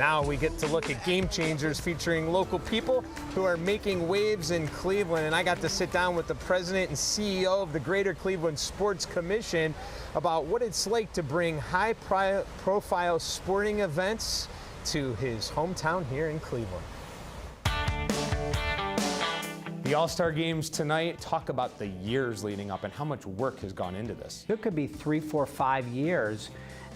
Now we get to look at Game Changers featuring local people who are making waves in Cleveland. And I got to sit down with the president and CEO of the Greater Cleveland Sports Commission about what it's like to bring high-profile sporting events to his hometown here in Cleveland. The All-Star Games tonight, talk about the years leading up and how much work has gone into this. It could be 3, 4, 5 years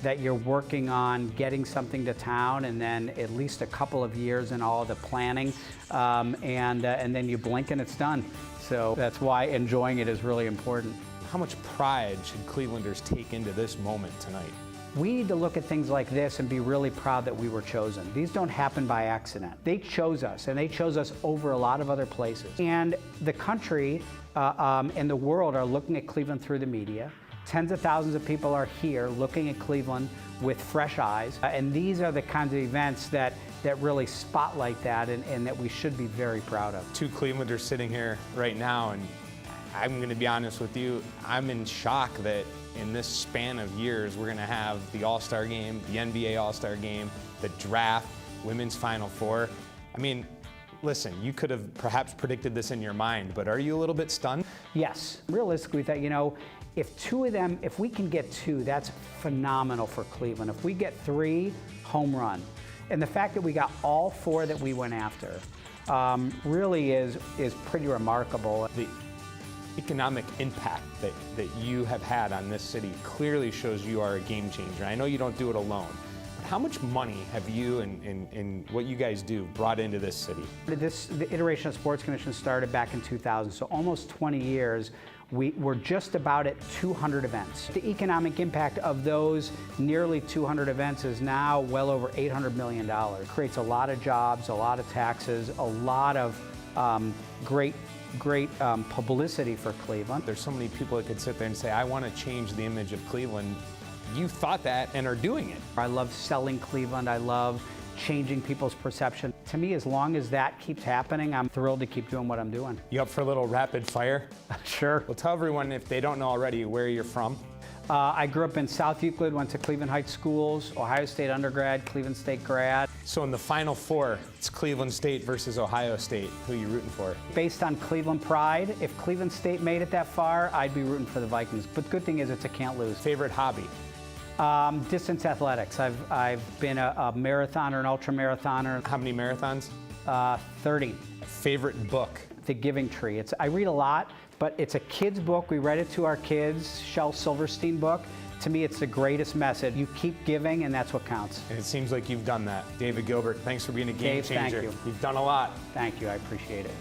that you're working on getting something to town, and then at least a couple of years in all of the planning, and then you blink and it's done. So that's why enjoying it is really important. How much pride should Clevelanders take into this moment tonight? We need to look at things like this and be really proud that we were chosen. These don't happen by accident. They chose us, and they chose us over a lot of other places. And the country and the world are looking at Cleveland through the media. Tens of thousands of people are here looking at Cleveland with fresh eyes. And these are the kinds of events that really spotlight that and that we should be very proud of. Two Clevelanders sitting here right now, and I'm going to be honest with you, I'm in shock that in this span of years we're going to have the All-Star Game, the NBA All-Star Game, the draft, Women's Final Four. I mean, listen, you could have perhaps predicted this in your mind, but are you a little bit stunned? Yes. Realistically, that, you know, if two of them, if we can get two, that's phenomenal for Cleveland. If we get 3, home run. And the fact that we got all 4 that we went after really is pretty remarkable. The economic impact that you have had on this city clearly shows you are a game changer. I know you don't do it alone. How much money have you and what you guys do brought into this city? The iteration of Sports Commission started back in 2000, so almost 20 years. We're just about at 200 events. The economic impact of those nearly 200 events is now well over $800 million. It creates a lot of jobs, a lot of taxes, a lot of great publicity for Cleveland. There's so many people that could sit there and say, I want to change the image of Cleveland. You thought that and are doing it. I love selling Cleveland. I love changing people's perception. To me, as long as that keeps happening, I'm thrilled to keep doing what I'm doing. You up for a little rapid fire? Sure. Well, tell everyone, if they don't know already, where you're from. I grew up in South Euclid, went to Cleveland Heights schools, Ohio State undergrad, Cleveland State grad. So in the Final Four, it's Cleveland State versus Ohio State. Who are you rooting for? Based on Cleveland pride, if Cleveland State made it that far, I'd be rooting for the Vikings. But the good thing is it's a can't lose. Favorite hobby? Distance athletics. I've been a marathoner, an ultra marathoner. How many marathons? 30. Favorite book? The Giving Tree. I read a lot, but it's a kid's book. We read it to our kids. Shel Silverstein book. To me, it's the greatest message. You keep giving, and that's what counts. And it seems like you've done that. David Gilbert, thanks for being a game changer. Thank you. You've done a lot. Thank you. I appreciate it.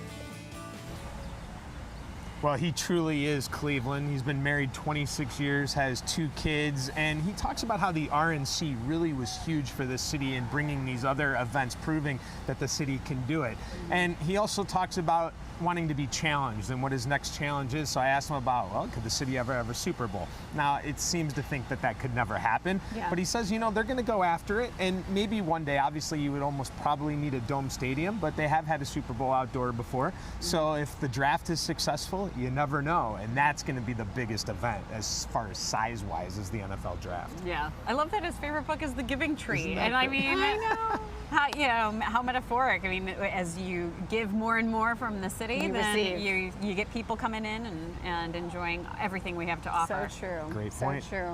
Well, he truly is Cleveland. He's been married 26 years, has 2 kids, and he talks about how the RNC really was huge for this city in bringing these other events, proving that the city can do it. And he also talks about wanting to be challenged and what his next challenge is. So I asked him about, well, could the city ever have a Super Bowl? Now, it seems to think that that could never happen, but he says, you know, they're going to go after it, and maybe one day, obviously, you would almost probably need a dome stadium, but they have had a Super Bowl outdoor before. So if the draft is successful, you never know, and that's going to be the biggest event as far as size-wise as the NFL draft. Yeah, I love that his favorite book is The Giving Tree, and I mean, I know. How metaphoric. I mean, as you give more and more from the city, then you get people coming in and enjoying everything we have to offer. So true. Great point. So true.